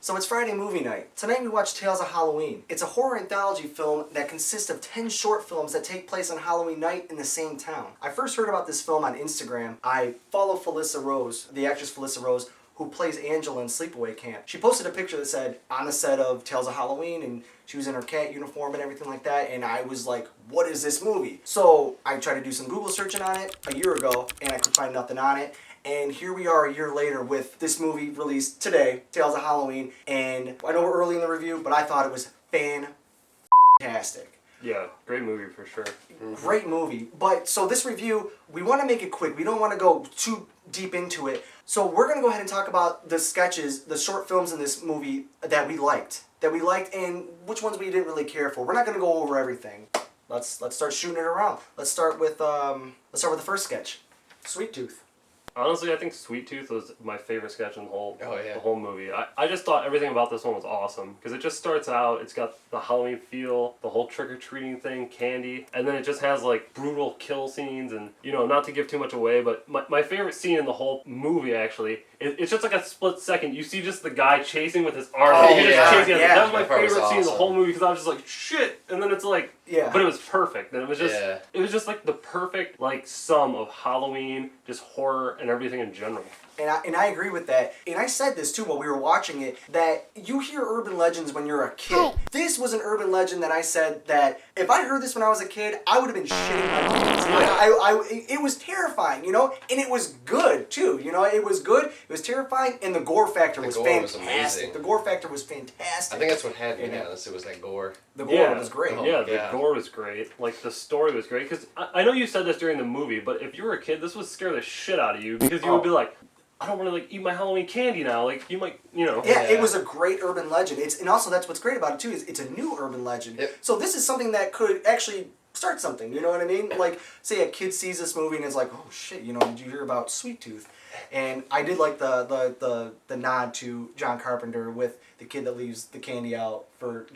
So it's Friday movie night. Tonight we watch Tales of Halloween. It's a horror anthology film that consists of 10 short films that take place on Halloween night in the same town. I first heard about this film on Instagram. I follow Felissa Rose, the actress Felissa Rose, who plays Angela in Sleepaway Camp. She posted a picture that said, on the set of Tales of Halloween, and she was in her cat uniform and everything like that, and I was like, what is this movie? So I tried to do some Google searching on it a year ago, and I could find nothing on it. And here we are a year later with this movie released today, Tales of Halloween, and I know we're early in the review, but I thought it was fantastic. Yeah, great movie for sure. Great movie. But, so this review, we want to make it quick. We don't want to go too deep into it. So we're going to go ahead and talk about the sketches, the short films in this movie that we liked. And which ones we didn't really care for. We're not going to go over everything. Let's start shooting it around. Let's start with the first sketch. Sweet Tooth. Honestly, I think Sweet Tooth was my favorite sketch in the whole movie. I just thought everything about this one was awesome because it just starts out. It's got the Halloween feel, the whole trick or treating thing, candy, and then it just has like brutal kill scenes and not to give too much away, but my favorite scene in the whole movie actually. It's just like a split second. You see just the guy chasing with his arm. That was my favorite scene in the whole movie because I was just like shit, and then it's like but it was perfect. And it was just like the perfect like sum of Halloween, just horror and everything in general. And I agree with that. And I said this too while we were watching it, that you hear urban legends when you're a kid. This was an urban legend that I said that if I heard this when I was a kid, I would have been shitting my pants. It was terrifying, and it was good too. It was good, it was terrifying, and the gore factor was fantastic. The gore factor was fantastic. I think that's what had me on this. It was that gore. The gore was great. The gore was great. Like, the story was great. Because I know you said this during the movie, but if you were a kid, this would scare the shit out of you. Because you would be like, I don't want to eat my Halloween candy now. Like, you might, Yeah, it was a great urban legend. And also that's what's great about it too, is it's a new urban legend. Yep. So this is something that could actually start something, you know what I mean? Like, say a kid sees this movie and is like, oh shit, did you hear about Sweet Tooth? And I did like the nod to John Carpenter with the kid that leaves the candy out for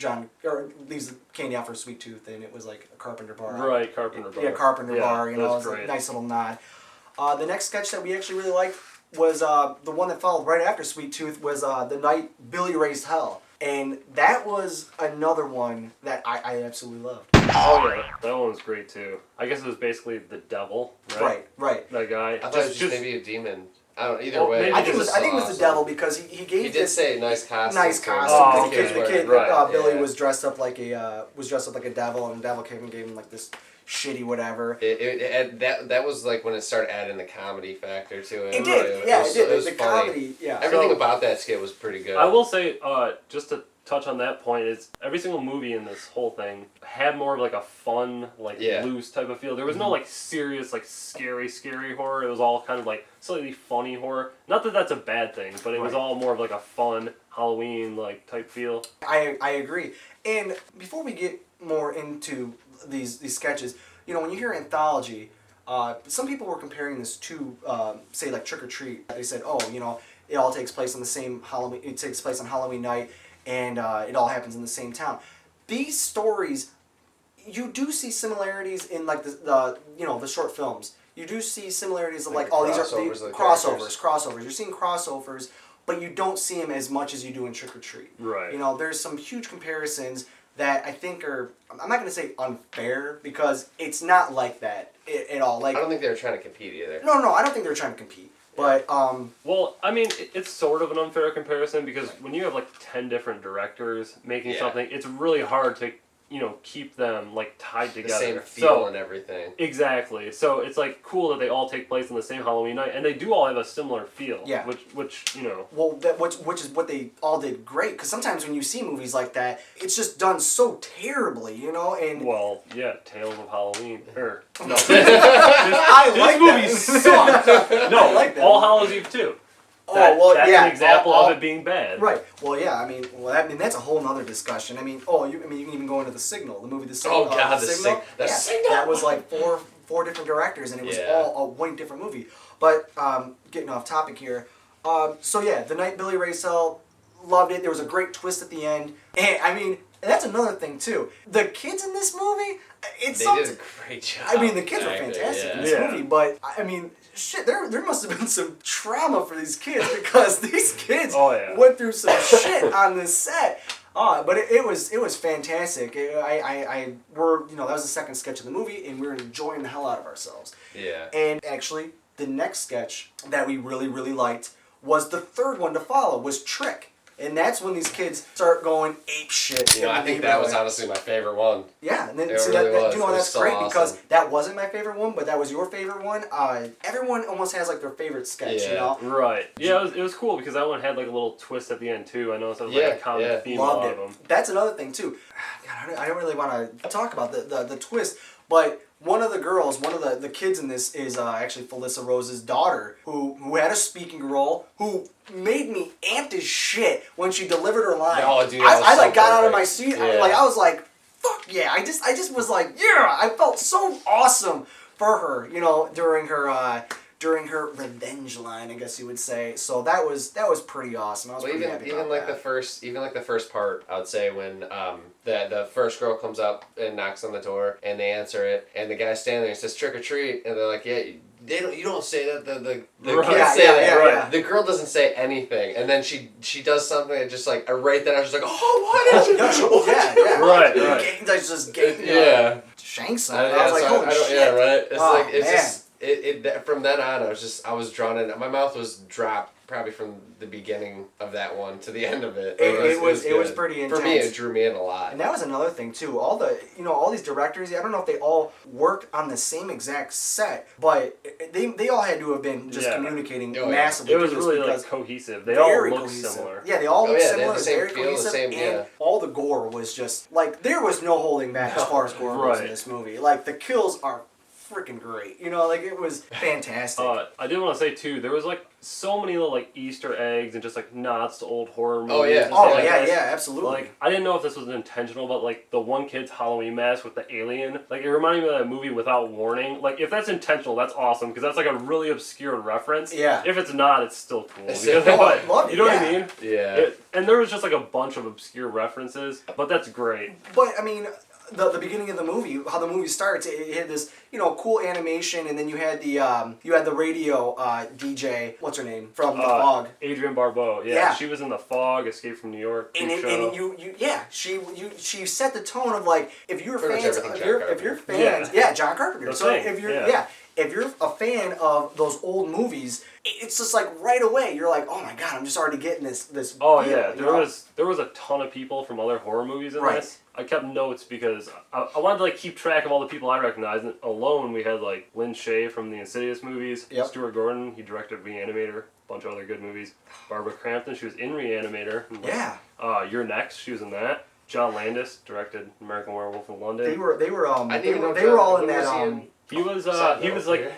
leaves the candy out for Sweet Tooth, and it was like a Carpenter bar. Right, Carpenter bar. Yeah, Carpenter bar, it was a nice little nod. The next sketch that we actually really liked was the one that followed right after Sweet Tooth was the night Billy Raised Hell. And that was another one that I absolutely loved. Oh yeah, that one was great too. I guess it was basically the devil, right? Right. That guy. I thought it was just maybe a demon. I don't. Either way. I think it was the devil because he gave. He did say nice costume. Nice costume. Because the kid Billy was dressed up like a devil, and the devil came and gave him like this shitty whatever. That was like when it started adding the comedy factor to it. It did. It was the funny. Comedy. Yeah. Everything about that skit was pretty good. I will say, just to touch on that point, is every single movie in this whole thing had more of like a fun, like loose type of feel. There was no like serious, like scary horror. It was all kind of like slightly funny horror. Not that that's a bad thing, but it was all more of like a fun Halloween like type feel. I agree. And before we get more into these sketches, when you hear anthology, some people were comparing this to say like Trick or Treat. They said, it all takes place on the same Halloween. It takes place on Halloween night, and it all happens in the same town. These stories, you do see similarities in like the short films. You do see similarities of like these are crossovers. You're seeing crossovers, but you don't see them as much as you do in Trick or Treat. Right. There's some huge comparisons that I think are, I'm not going to say unfair, because it's not like that at all. Like, I don't think they were trying to compete either. No, I don't think they were trying to compete. But, well, I mean, it's sort of an unfair comparison, because when you have, like, 10 different directors making something, it's really hard to, keep them, like, tied together. The same feel and everything. Exactly. So it's, like, cool that they all take place on the same Halloween night, and they do all have a similar feel. Yeah. Which Well, which is what they all did great, because sometimes when you see movies like that, it's just done so terribly, and... Well, yeah, Tales of Halloween. No. This movie sucks. No, I like that. All Hallows Eve 2. That's an example of it being bad. Right. Well, yeah. I mean, that's a whole nother discussion. I mean, you can even go into The Signal, the movie The Signal. Oh God, The Signal. That was like four different directors, and it was all one different movie. But getting off topic here. The night Billy Raised Hell, loved it. There was a great twist at the end. And I mean, that's another thing too. The kids in this movie, they did a great job. I mean, the kids were fantastic in this movie, but I mean, shit, there must have been some trauma for these kids because these kids went through some shit on this set. But it was fantastic. We're that was the second sketch of the movie, and we were enjoying the hell out of ourselves. Yeah. And actually, the next sketch that we really, really liked was the third one to follow, was Trick. And that's when these kids start going ape shit. I think that was honestly my favorite one. Yeah, and then that's great awesome. because that wasn't my favorite one, but that was your favorite one. Everyone almost has like their favorite sketch, Right. Yeah, it was cool because that one had like a little twist at the end too. I noticed that was like a common theme. Loved it. That's another thing too. God, I don't really want to talk about the twist, but one of the girls, one of the kids in this is actually Felissa Rose's daughter, who had a speaking role, who made me amped as shit when she delivered her line. Oh, dude, I got out of my seat. I was like, fuck yeah! I just was like, yeah! I felt so awesome for her, during her revenge line, I guess you would say. So that was pretty awesome. I was pretty happy about that. the first part, I would say when the first girl comes up and knocks on the door and they answer it and the guy's standing there and says trick or treat and they're like, yeah, you don't say that, the kids say that. Right. The girl doesn't say anything and then she does something and just like right then I was just like, oh, why did you? Right. Shanks on it. I was like, holy shit. Yeah, right. It's man. just from then on I was drawn in. My mouth was dropped probably from the beginning of that one to the end of it. It was pretty intense. For me, it drew me in a lot. And that was another thing too. All these directors, I don't know if they all worked on the same exact set, but they all had to have been just communicating massively. It was really like cohesive. They all looked similar. Yeah, they all looked similar. The same very feel, cohesive, the same, and all the gore was just like there was no holding back as far as gore goes in this movie. Like the kills are freaking great. It was fantastic. I did want to say too, there was like so many little like Easter eggs and just like nods to old horror movies. Oh yeah. Yeah, absolutely. Like I didn't know if this was intentional, but like the one kid's Halloween mask with the alien, like it reminded me of that movie Without Warning. Like if that's intentional, that's awesome because that's like a really obscure reference. Yeah. If it's not, it's still cool. Love it, you know what I mean? Yeah. And there was just like a bunch of obscure references, but that's great. But I mean, the beginning of the movie, how the movie starts, it had this cool animation, and then you had the radio DJ. What's her name from The Fog? Adrienne Barbeau. Yeah, she was in The Fog, Escape from New York. And she set the tone of like if you're fans, John Carpenter. So if you're a fan of those old movies, it's just like right away you're like, oh my god, I'm just already getting this. Oh yeah, there was a ton of people from other horror movies in this. I kept notes because I wanted to like keep track of all the people I recognized. And alone, we had like Lynn Shay from the Insidious movies. Yep. Stuart Gordon, he directed Reanimator, a bunch of other good movies. Barbara Crampton, she was in Reanimator. Yeah. You're Next, she was in that. John Landis directed American Werewolf in London. They were all in that. He was like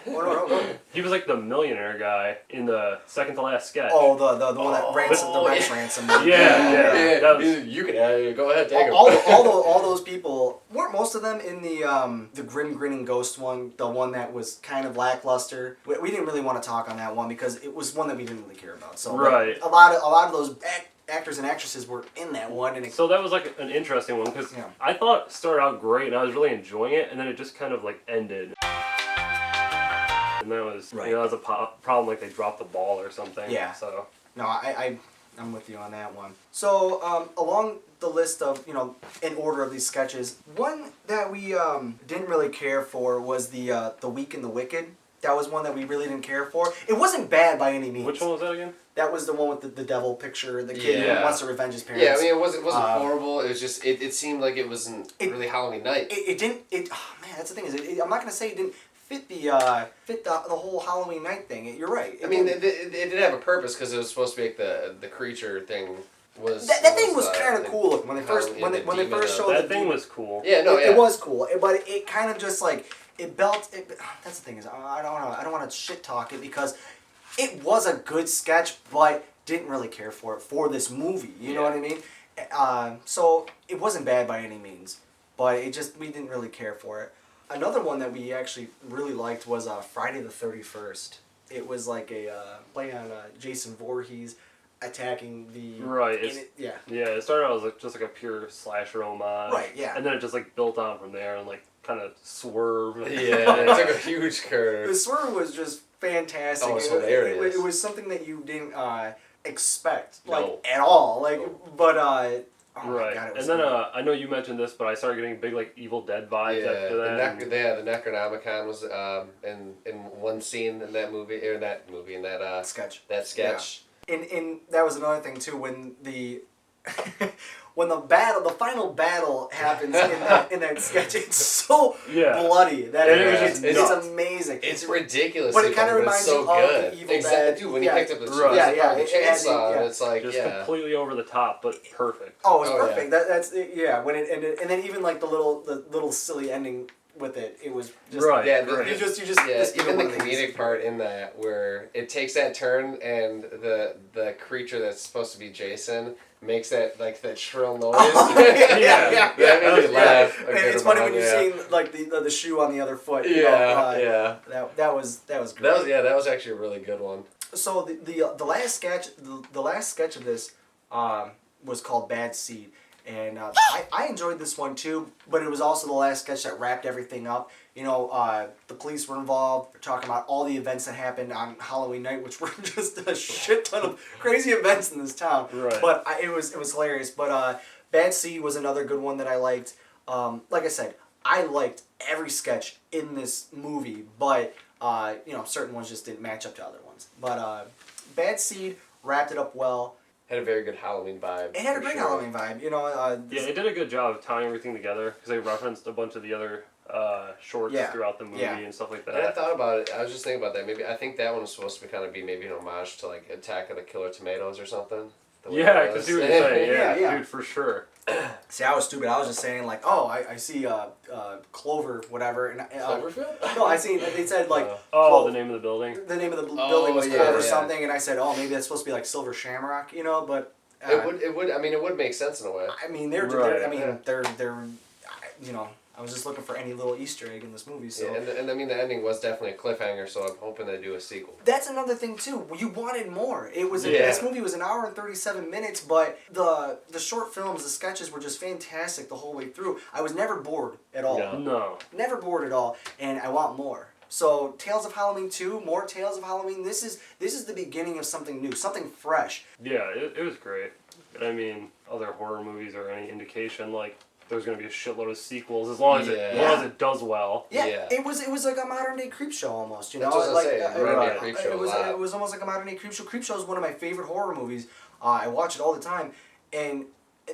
he was like the millionaire guy in the second to last sketch. Oh, the one that ransomed the Rex ransom. Yeah. That was, you can go ahead, take all those people, weren't most of them in the Grim Grinning Ghost one, the one that was kind of lackluster. We didn't really want to talk on that one because it was one that we didn't really care about. So a lot of those actors and actresses were in that one, and so that was like an interesting one because I thought it started out great and I was really enjoying it, and then it just kind of like ended. And that was that was a problem, like they dropped the ball or something. Yeah. So no, I'm with you on that one. So along the list of in order of these sketches, one that we didn't really care for was the Weak and the Wicked. That was one that we really didn't care for. It wasn't bad by any means. Which one was that again? That was the one with the devil picture, the kid who wants to revenge his parents. Yeah, I mean, it wasn't horrible. It was just, it seemed like it wasn't really Halloween night. It didn't, oh man, that's the thing, I'm not going to say it didn't fit the whole Halloween night thing. You're right. I mean, it did have a purpose because it was supposed to be like the creature thing. That thing was kind of cool looking when they first showed that thing was cool. Yeah, no, it was cool, but it kind of just like that's the thing is I don't want to shit talk it because it was a good sketch, but didn't really care for it for this movie. You know what I mean? So it wasn't bad by any means, but we didn't really care for it. Another one that we actually really liked was Friday the 31st. It was like a play on Jason Voorhees. attacking the Right. yeah. Yeah, it started out as just like a pure slasher homage. Right, yeah. And then it just like built on from there and like kind of swerved. Yeah, it took a huge The curve. swerve was just fantastic. Oh, it's hilarious. It was something that you didn't expect No. at all. Like, No. but oh Right. my God, it was and then good. I know you mentioned this, but I started getting big like Evil Dead vibes after that. The Necronomicon was in one scene in that movie in that sketch. that sketch. And that was another thing too when the when the final battle happens in that sketch. It's so Yeah. bloody that It it's is nuts. amazing. It's ridiculous. But it kinda reminds so you of good. the Evil exactly. Dead. Dude, when Yeah. he picked up the Right. Yeah, chainsaw, yeah. and it's like Just completely over the top, but perfect. Oh, it's Oh, perfect. That's yeah. When it ended, and then even like the little silly ending with it, it was just Right. Yeah, Right. You just yeah, just even the one of these. comedic part in that where it takes that turn and the creature that's supposed to be Jason makes that like that shrill noise. yeah. That made me laugh. a And good it's funny when amount, you're yeah. seeing like the shoe on the other foot. Yeah, You know, yeah. That was great. That was actually a really good one. So the last sketch of this was called Bad Seed, and I enjoyed this one too. But it was also the last sketch that wrapped everything up. You know, the police were involved. We're talking about all the events that happened on Halloween night, which were just a shit ton of crazy events in this town. Right. But it was hilarious. But Bad Seed was another good one that I liked. Like I said, I liked every sketch in this movie, but you know, certain ones just didn't match up to other ones. But Bad Seed wrapped it up well. Had a very good Halloween vibe. It had a for great sure. Halloween vibe, you know. Yeah, it did a good job of tying everything together because they referenced a bunch of the other shorts Yeah. throughout the movie Yeah. and stuff like And I that. thought about it. I was just thinking about that. Maybe I think that one was supposed to be kind of be maybe an homage to like Attack of the Killer Tomatoes or something. The way Yeah, it I can was. see what you're saying. Yeah, Yeah. dude, for sure. See, I was stupid. I was just saying like, oh, I see Clover, whatever. And Cloverfield? no, I seen they said like The name of the building. the name of the building was yeah, Clover yeah. something, and I said, oh, maybe that's supposed to be like Silver Shamrock, you know. But It would. I mean, it would make sense in a way. I mean, they're Right. I mean, Yeah. they're you know. I was just looking for any little Easter egg in this movie. So Yeah, and I mean, the ending was definitely a cliffhanger. So I'm hoping they do a sequel. that's another thing too. You wanted more. It was Yeah. this movie was an hour and 37 minutes, but the short films, the sketches were just fantastic the whole way through. I was never bored at all. No. No. Never bored at all, and I want more. So Tales of Halloween 2, more Tales of Halloween. This is the beginning of something new, something fresh. Yeah, it was great. And I mean, other horror movies are any indication, like, there's going to be a shitload of sequels as long as it does well. Yeah, Yeah. it was like a modern day creep show almost, you know. That's what I was like gonna say, modern day creep show it was a lot. it was almost like a modern day creep show. Creep show is one of my favorite horror movies. I watch it all the time, and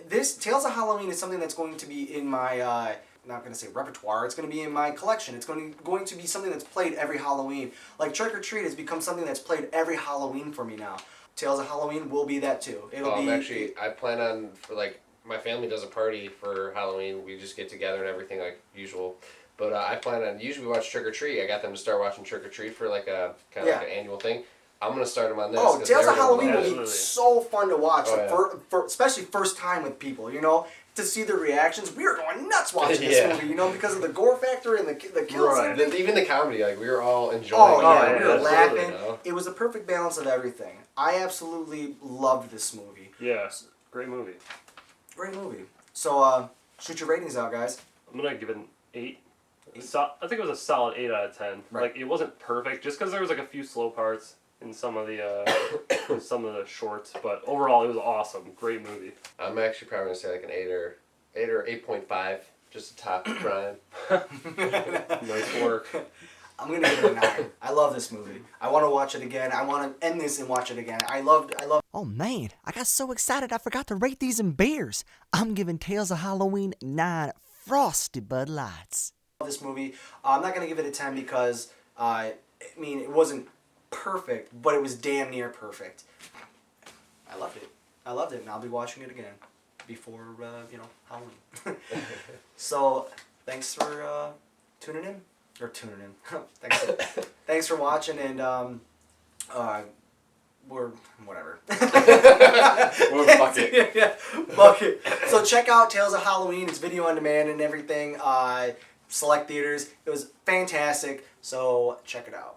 this Tales of Halloween is something that's going to be in my I'm not going to say repertoire. It's going to be in my collection. It's going to be something that's played every Halloween. Like Trick or Treat has become something that's played every Halloween for me now. Tales of Halloween will be that too. It'll be Actually, I plan on for like my family does a party for Halloween. We just get together and everything like usual. But I plan on usually we watch Trick or Treat. I got them to start watching Trick or Treat for like a kind of like an annual thing. I'm gonna start them on this. Oh, 'cause Tales they're of gonna Halloween love will it. be Absolutely. so fun to watch, Oh, like yeah. for especially first time with people, you know, to see their reactions. We were going nuts watching this Yeah. movie, you know, because of the gore factor and the kills Right. and everything. Even the comedy, like we were all enjoying. Oh, it. yeah, yeah, we were absolutely, laughing. you know? It was a perfect balance of everything. I absolutely loved this movie. Yeah, great movie. Great movie. So, shoot your ratings out, guys. I'm going to give it an 8. I think it was a solid 8 out of 10. Right. Like, it wasn't perfect, just because there was like a few slow parts in some of the shorts, but overall it was awesome. Great movie. I'm actually probably gonna say like an 8 or 8.5, just to top Brian. Nice work. I'm gonna give it a 9. I love this movie. I want to watch it again. I want to end this and watch it again. I loved. Oh man, I got so excited I forgot to rate these in beers. I'm giving Tales of Halloween 9 frosty Bud Lights. This movie. I'm not gonna give it a 10 because I mean it wasn't perfect, but it was damn near perfect. I loved it, and I'll be watching it again before Halloween. So thanks for tuning in. Thanks for watching, and we're whatever. We're bucket. Yeah, bucket. So check out Tales of Halloween. It's video on demand and everything. Select theaters. It was fantastic. So check it out.